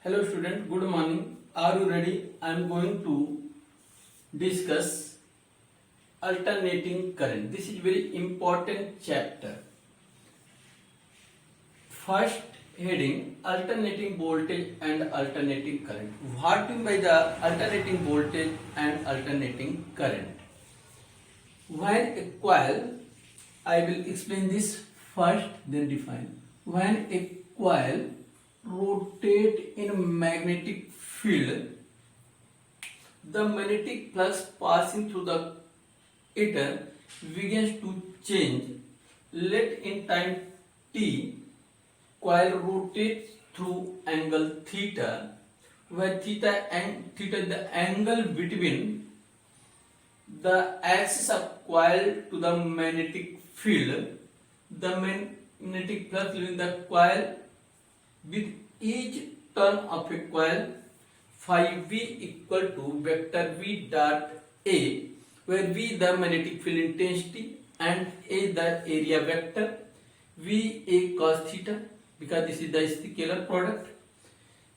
Hello student, good morning. Are you ready? I am going to discuss alternating current. This is very important chapter. First heading, alternating voltage and alternating current. What do you mean by the alternating voltage and alternating current? When a coil, I will explain this first then define. When a coil rotate in magnetic field, the magnetic flux passing through the ether begins to change. Let in time t, coil rotates through angle theta, where theta is the angle between the axis of coil to the magnetic field. The magnetic flux leaving the coil with each turn of a coil, phi v equal to vector v dot a, where v the magnetic field intensity and a the area vector, v a cos theta, because this is the scalar product,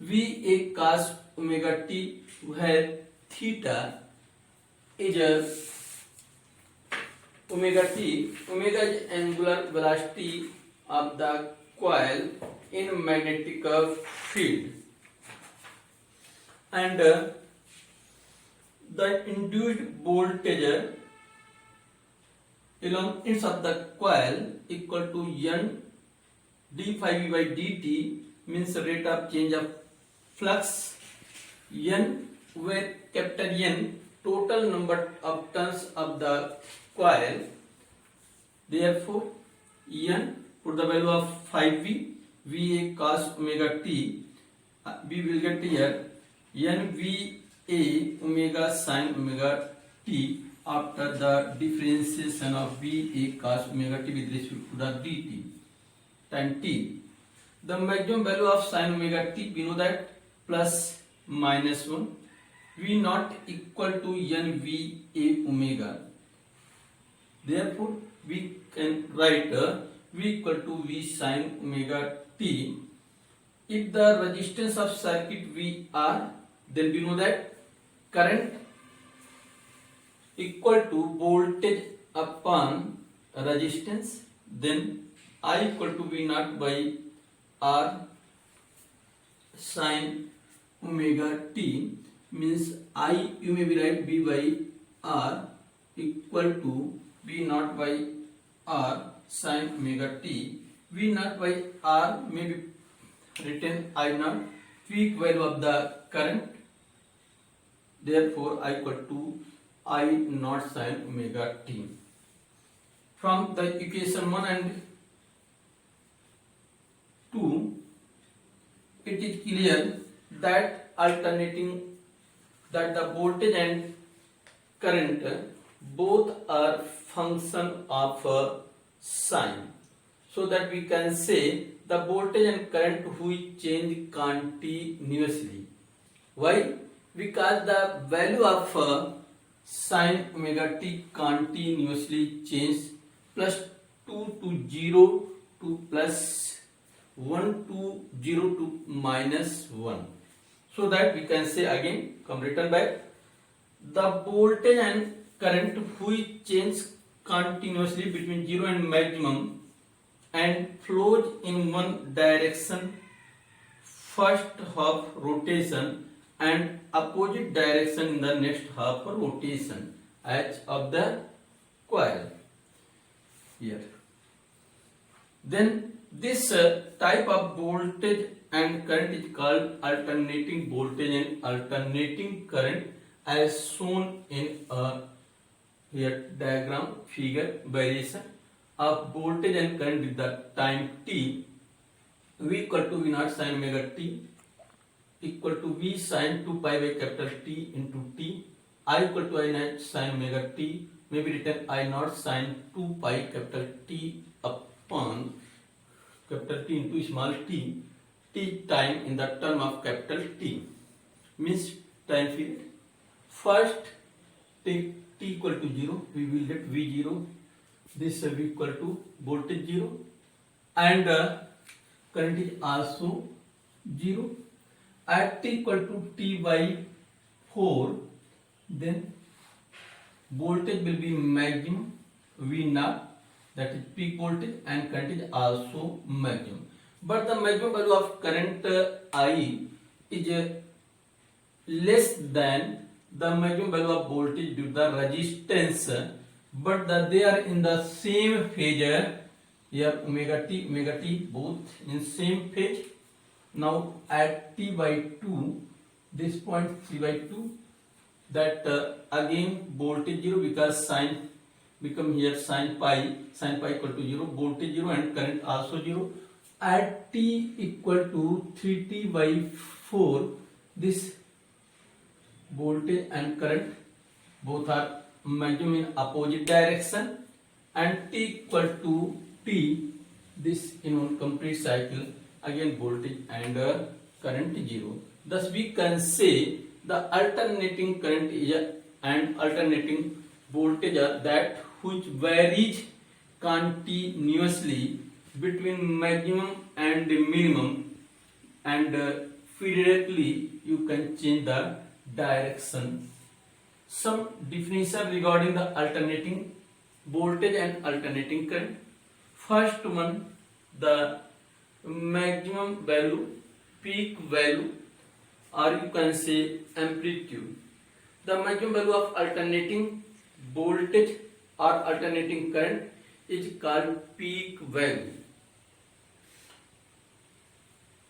v a cos omega t, where theta is omega t. Omega is angular velocity of the coil in magnetic field, and the induced voltage along ends of the coil equal to n d phi v by dt, means rate of change of flux, n where capital N total number of turns of the coil. Therefore n, put the value of phi v, va cos omega t, we will get here n va omega sin omega t after the differentiation of va cos omega t with respect to the dt time t. The maximum value of sin omega t, we know that plus minus 1, v naught equal to n va omega. Therefore we can write v equal to v sin omega t. If the resistance of circuit V R, then we know that current equal to voltage upon resistance, then I equal to V naught by R sin omega t, means I, you may be write V by R equal to V naught by R sin omega t. V naught by R may be written I naught, peak value of the current. Therefore I equal to I naught sin omega t. From the equation 1 and 2, it is clear that the voltage and current both are function of sign, so that we can say the voltage and current which change continuously. Why? Because the value of sin omega t continuously changes, plus 2 to 0 to plus 1 to 0 to minus 1. So that we can say again, come written back, the voltage and current which change continuously between 0 and maximum and flows in one direction first half rotation and opposite direction in the next half rotation as of the coil here. Then this type of voltage and current is called alternating voltage and alternating current, as shown in a here diagram figure. Variation of voltage and current with the time t, v equal to v naught sin omega t equal to v sin 2 pi by capital T into t. I equal to I naught sin omega t may be written I naught sin 2 pi capital T upon capital T into small t, t time in the term of capital T, means time period. First take t equal to 0, we will get v0, this v equal to voltage 0, and current is also 0. at t equal to t by 4, then voltage will be maximum V naught, that is peak voltage, and current is also maximum. But the maximum value of current I is less than the maximum value of voltage due to the resistance, but they are in the same phase. Here omega t both in same phase. Now at t by 2, this point 3 by 2, that again voltage 0, because sine become here sine pi equal to 0, voltage 0 and current also 0. At t equal to 3t by 4, this voltage and current both are maximum in opposite direction, and t equal to t, this in one complete cycle, again voltage and current 0. Thus we can say the alternating current and alternating voltage are that which varies continuously between maximum and minimum, and periodically you can change the direction. Some definition regarding the alternating voltage and alternating current. First one, the maximum value, peak value, or you can say amplitude. The maximum value of alternating voltage or alternating current is called peak value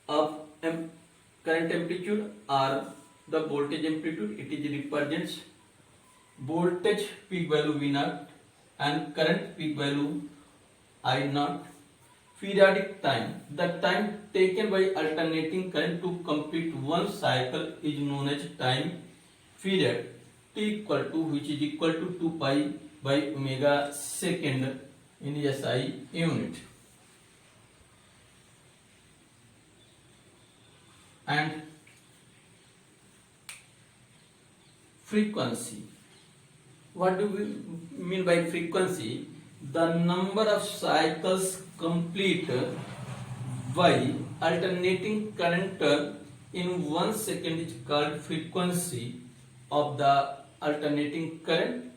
of current amplitude or the voltage amplitude. It is represents voltage peak value V naught and current peak value I naught. Periodic time, the time taken by alternating current to complete one cycle is known as time period. T equal to, which is equal to 2 pi by omega second in SI unit. And frequency. What do we mean by frequency? The number of cycles complete by alternating current in 1 second is called frequency of the alternating current.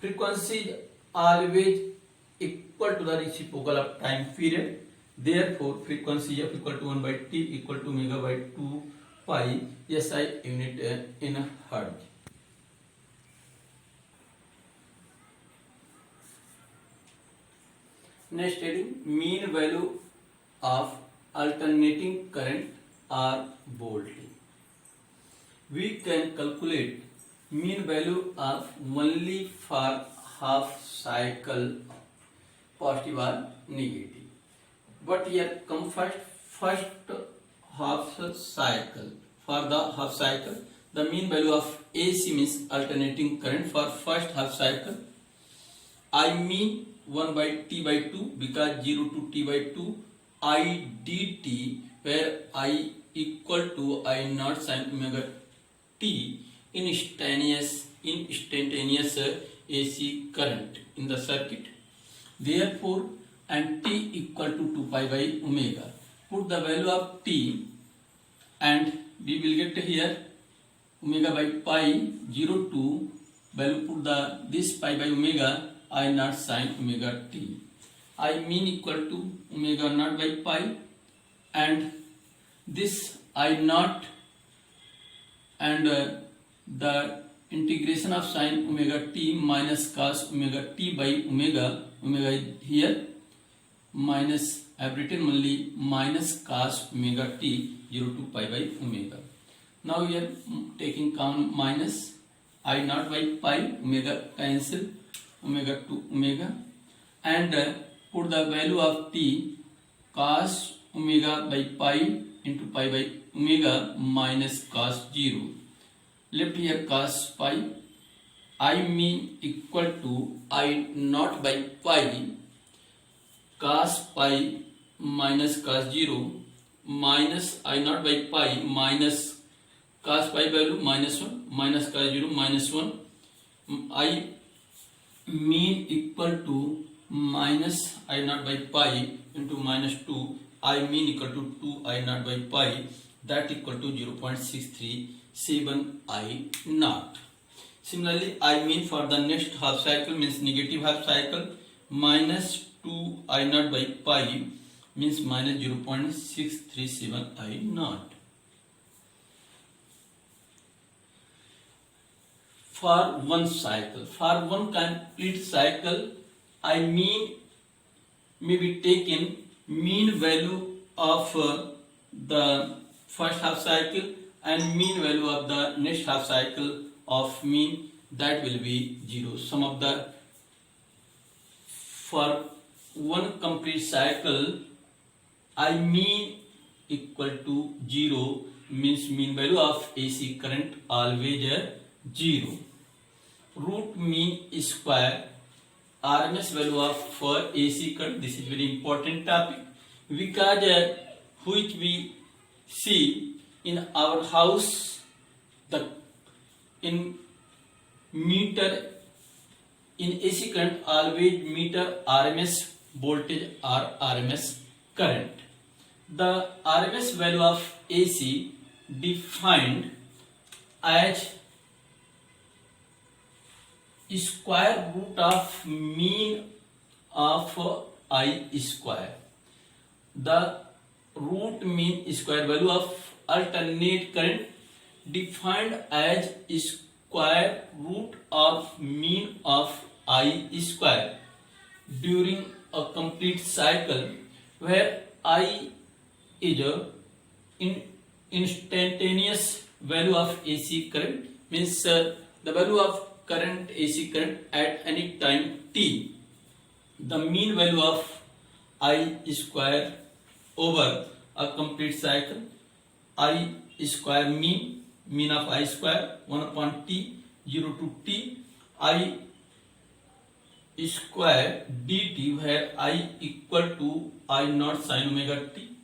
Frequency is always equal to the reciprocal of time period. Therefore, frequency of equal to 1 by t equal to omega by 2 pi SI unit in hertz. Next, heading mean value of alternating current or voltage. We can calculate mean value of only for half cycle, positive or negative. But here come first half cycle. For the half cycle, the mean value of AC means alternating current for first half cycle. I mean 1 by t by 2, because 0 to t by 2, I dt, where I equal to I naught sin omega t, instantaneous AC current in the circuit. Therefore, and t equal to 2 pi by omega. Put the value of t and we will get here omega by pi 0 to value, put the this pi by omega I naught sin omega t. I mean equal to omega naught by pi, and this I naught and the integration of sin omega t minus cos omega t by omega is here, minus, I have written only minus cos omega t 0 to pi by omega. Now we are taking count minus I naught by pi, omega cancel, omega to omega, and put the value of t cos omega by pi into pi by omega minus cos 0. Left here cos pi. I mean equal to I naught by pi cos pi minus cos 0 minus I naught by pi minus cos pi value minus 1 minus cos 0 minus 1. I mean equal to minus I naught by pi into minus 2. I mean equal to 2 I naught by pi that equal to 0.637 I naught. Similarly, I mean for the next half cycle means negative half cycle, minus 2 I naught by pi means minus 0.637 I naught. For one cycle, for one complete cycle, I mean may be taken mean value of the first half cycle and mean value of the next half cycle of mean, that will be 0. Sum of the for one complete cycle I mean equal to 0 means mean value of AC current always 0. Root mean square RMS value of for AC current. This is very important topic because which we see in our house, the in meter in AC current always meter RMS voltage or RMS current. The RMS value of AC defined as square root of mean of I square. The root mean square value of alternate current defined as square root of mean of I square during a complete cycle where I is a instantaneous value of AC current, means the value of current AC current at any time t. The mean value of I square over a complete cycle, I square mean of I square 1 upon t 0 to t I square dt, where I equal to I naught sin omega t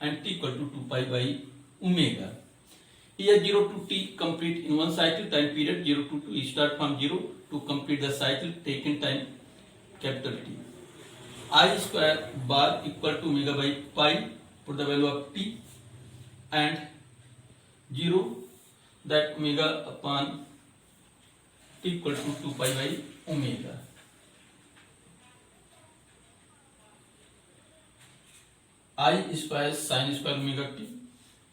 and t equal to 2 pi by omega. Here 0 to t complete in one cycle time period, 0 to 2 start from 0 to complete the cycle taken time capital T. I square bar equal to omega by pi, put the value of t, and 0 that omega upon t equal to 2 pi by omega. I square sin square omega t.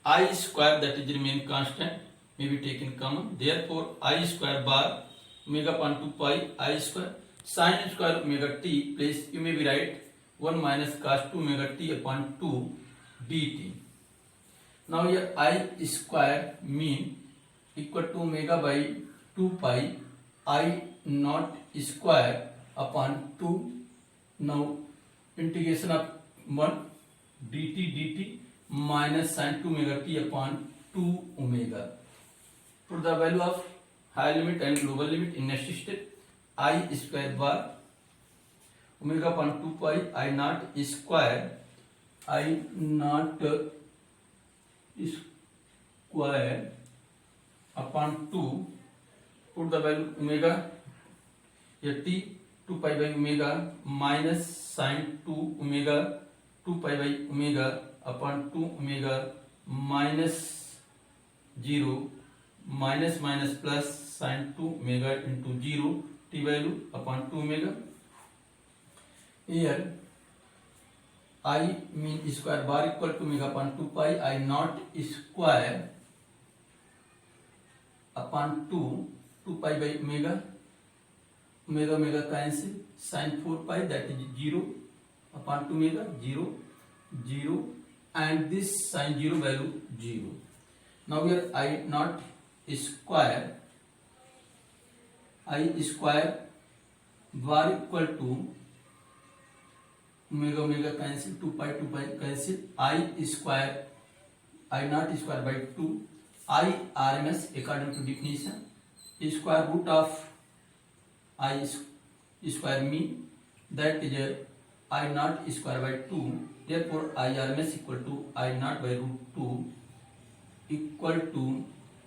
I square, that is remain constant, may be taken common. Therefore, I square bar omega upon 2 pi I square sin square omega t place you may be write 1 minus cos 2 omega t upon 2 dt. Now here I square mean equal to omega by 2 pi I naught square upon 2. Now integration of 1 dt minus sin 2 omega t upon 2 omega. Put the value of higher limit and lower limit in next step. I square bar omega upon 2 pi I naught square upon 2. Put the value omega here t 2 pi by omega minus sin 2 omega 2 pi by omega upon 2 omega minus 0 minus minus plus sin 2 omega into 0 t value upon 2 omega. Here I mean square bar equal to omega upon 2 pi I naught square upon 2 pi by omega omega cancel sin 4 pi, that is 0 upon 2 omega 0 and this sin 0 value 0. Now here I naught square bar equal to omega cancel 2 pi cancel I square I naught square by 2 I RMS according to definition square root of I square mean, that is I naught square by 2. Therefore I RMS equal to I naught by root 2 equal to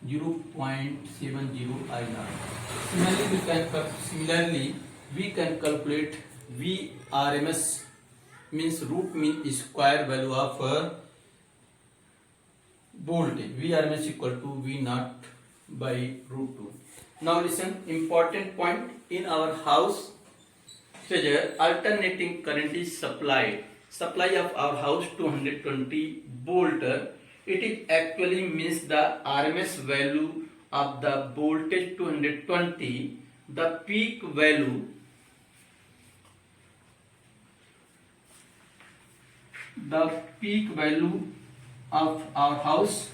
0.70 I naught. Similarly we can calculate V RMS means root mean square value of voltage Vrms equal to V naught by root 2. Now listen, important point in our house. Alternating current is supplied. Supply of our house 220 volt. It is actually means the RMS value of the voltage 220. The peak value of our house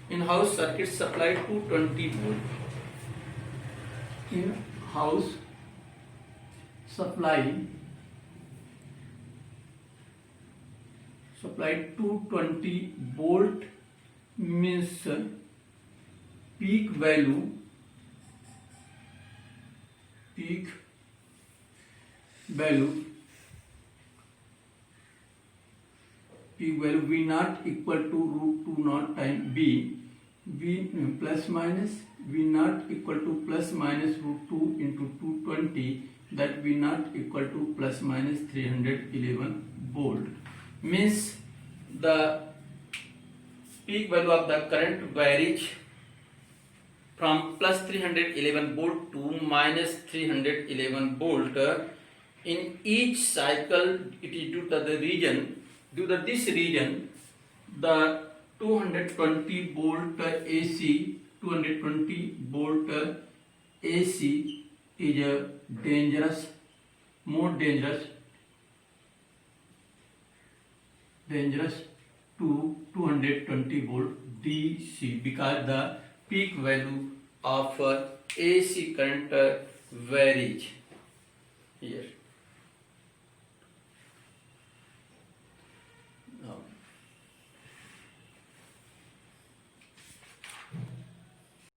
in house circuit supply 220 volt. In house supply 220 volt means peak value V naught equal to root 2 naught time V plus minus V naught equal to plus minus root 2 into 220, that V naught equal to plus minus 311 volt. Means the peak value of the current varies from plus 311 volt to minus 311 volt. In each cycle it is due to the region. Due to this region, the 220 volt AC is more dangerous to 220 volt DC, because the peak value of AC current varies here.